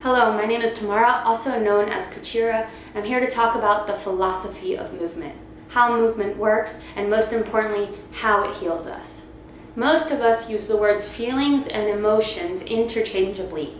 Hello, my name is Tamara, also known as Kuchira. I'm here to talk about the philosophy of movement, how movement works, and most importantly, how it heals us. Most of us use the words feelings and emotions interchangeably,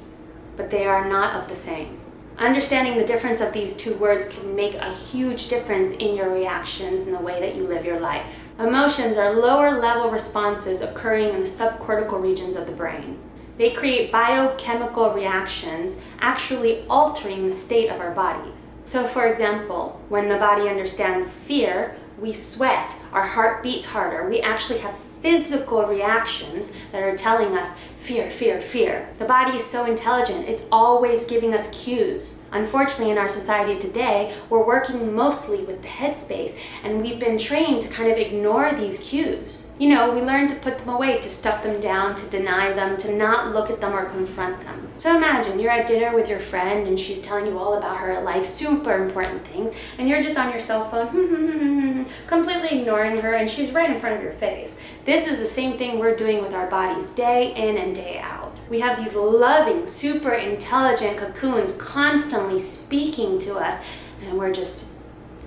but they are not of the same. Understanding the difference of these two words can make a huge difference in your reactions and the way that you live your life. Emotions are lower level responses occurring in the subcortical regions of the brain. They create biochemical reactions, actually altering the state of our bodies. So for example, when the body understands fear, we sweat, our heart beats harder, we actually have physical reactions that are telling us fear, fear, fear. The body is so intelligent, it's always giving us cues. Unfortunately, in our society today, we're working mostly with the headspace, and we've been trained to kind of ignore these cues. You know, we learn to put them away, to stuff them down, to deny them, to not look at them or confront them. So imagine you're at dinner with your friend and she's telling you all about her life, super important things, and you're just on your cell phone, completely ignoring her, and she's right in front of your face. This is the same thing we're doing with our bodies day in and day out. We have these loving, super intelligent cocoons constantly speaking to us, and we're just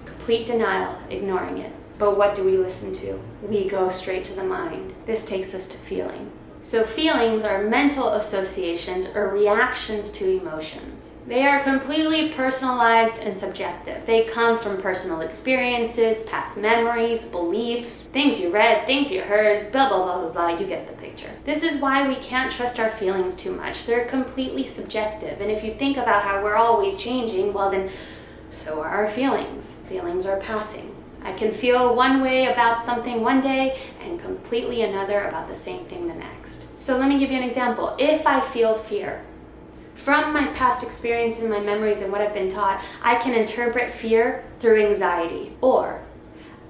complete denial, ignoring it. But what do we listen to? We go straight to the mind. This takes us to feeling. So feelings are mental associations or reactions to emotions. They are completely personalized and subjective. They come from personal experiences, past memories, beliefs, things you read, things you heard, blah, blah, blah, blah, blah. You get the picture. This is why we can't trust our feelings too much. They're completely subjective. And if you think about how we're always changing, well then, so are our feelings. Feelings are passing. I can feel one way about something one day and completely another about the same thing the next. So let me give you an example. If I feel fear, from my past experiences, my memories, and what I've been taught, I can interpret fear through anxiety, or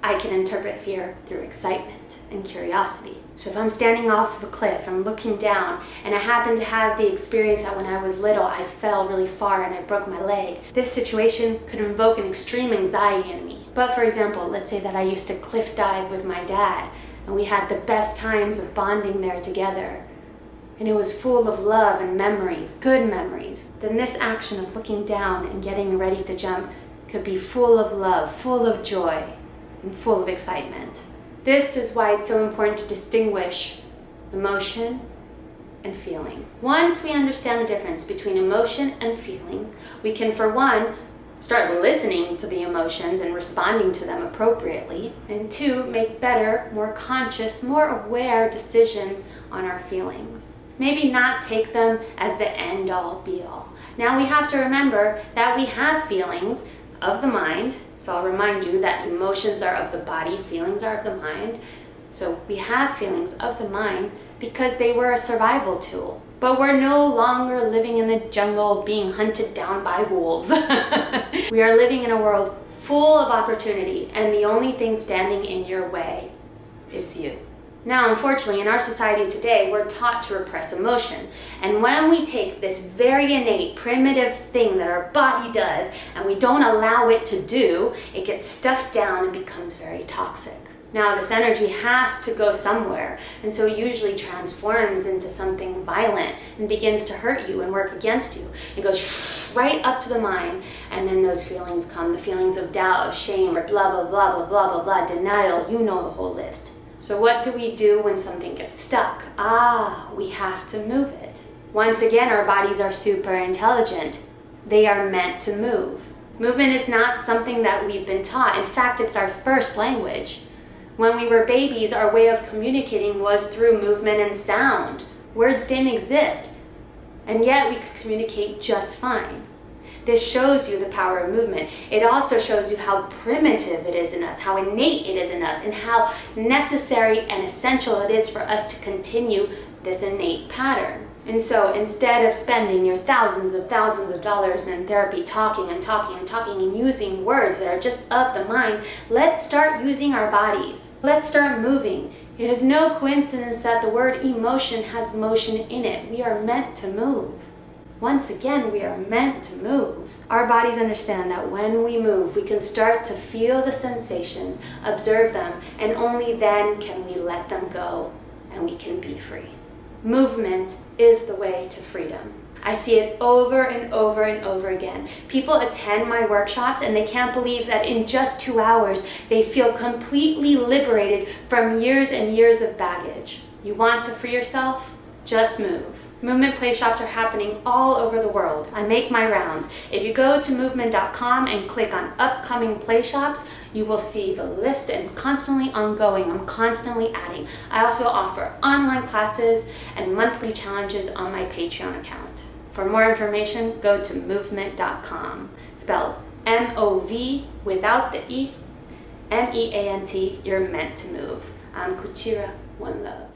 I can interpret fear through excitement and curiosity. So if I'm standing off of a cliff and looking down, and I happen to have the experience that when I was little, I fell really far and I broke my leg, this situation could invoke an extreme anxiety in me. But for example, let's say that I used to cliff dive with my dad, and we had the best times of bonding there together, and it was full of love and memories, good memories. Then this action of looking down and getting ready to jump could be full of love, full of joy, and full of excitement. This is why it's so important to distinguish emotion and feeling. Once we understand the difference between emotion and feeling, we can, for one, start listening to the emotions and responding to them appropriately, and two, make better, more conscious, more aware decisions on our feelings. Maybe not take them as the end-all, be-all. Now we have to remember that we have feelings of the mind. So I'll remind you that emotions are of the body, feelings are of the mind. So we have feelings of the mind because they were a survival tool. But we're no longer living in the jungle being hunted down by wolves. We are living in a world full of opportunity, and the only thing standing in your way is you. Now, unfortunately, in our society today, we're taught to repress emotion. And when we take this very innate, primitive thing that our body does, and we don't allow it to do, it gets stuffed down and becomes very toxic. Now, this energy has to go somewhere, and so it usually transforms into something violent and begins to hurt you and work against you. It goes right up to the mind, and then those feelings come, the feelings of doubt, of shame, or blah, blah, blah, blah, blah, blah, blah, denial, you know the whole list. So what do we do when something gets stuck? We have to move it. Once again, our bodies are super intelligent. They are meant to move. Movement is not something that we've been taught. In fact, it's our first language. When we were babies, our way of communicating was through movement and sound. Words didn't exist, and yet we could communicate just fine. This shows you the power of movement. It also shows you how primitive it is in us, how innate it is in us, and how necessary and essential it is for us to continue this innate pattern. And so instead of spending your thousands of dollars in therapy talking and using words that are just of the mind, let's start using our bodies. Let's start moving. It is no coincidence that the word emotion has motion in it. We are meant to move. Once again, we are meant to move. Our bodies understand that when we move, we can start to feel the sensations, observe them, and only then can we let them go and we can be free. Movement is the way to freedom. I see it over and over and over again. People attend my workshops and they can't believe that in just 2 hours, they feel completely liberated from years and years of baggage. You want to free yourself? Just move. Movement play shops are happening all over the world. I make my rounds. If you go to movement.com and click on upcoming play shops, you will see the list, and it's constantly ongoing. I'm constantly adding. I also offer online classes and monthly challenges on my Patreon account. For more information, go to movement.com, spelled M-O-V without the E, M-E-A-N-T. You're meant to move. I'm Kuchira. One love.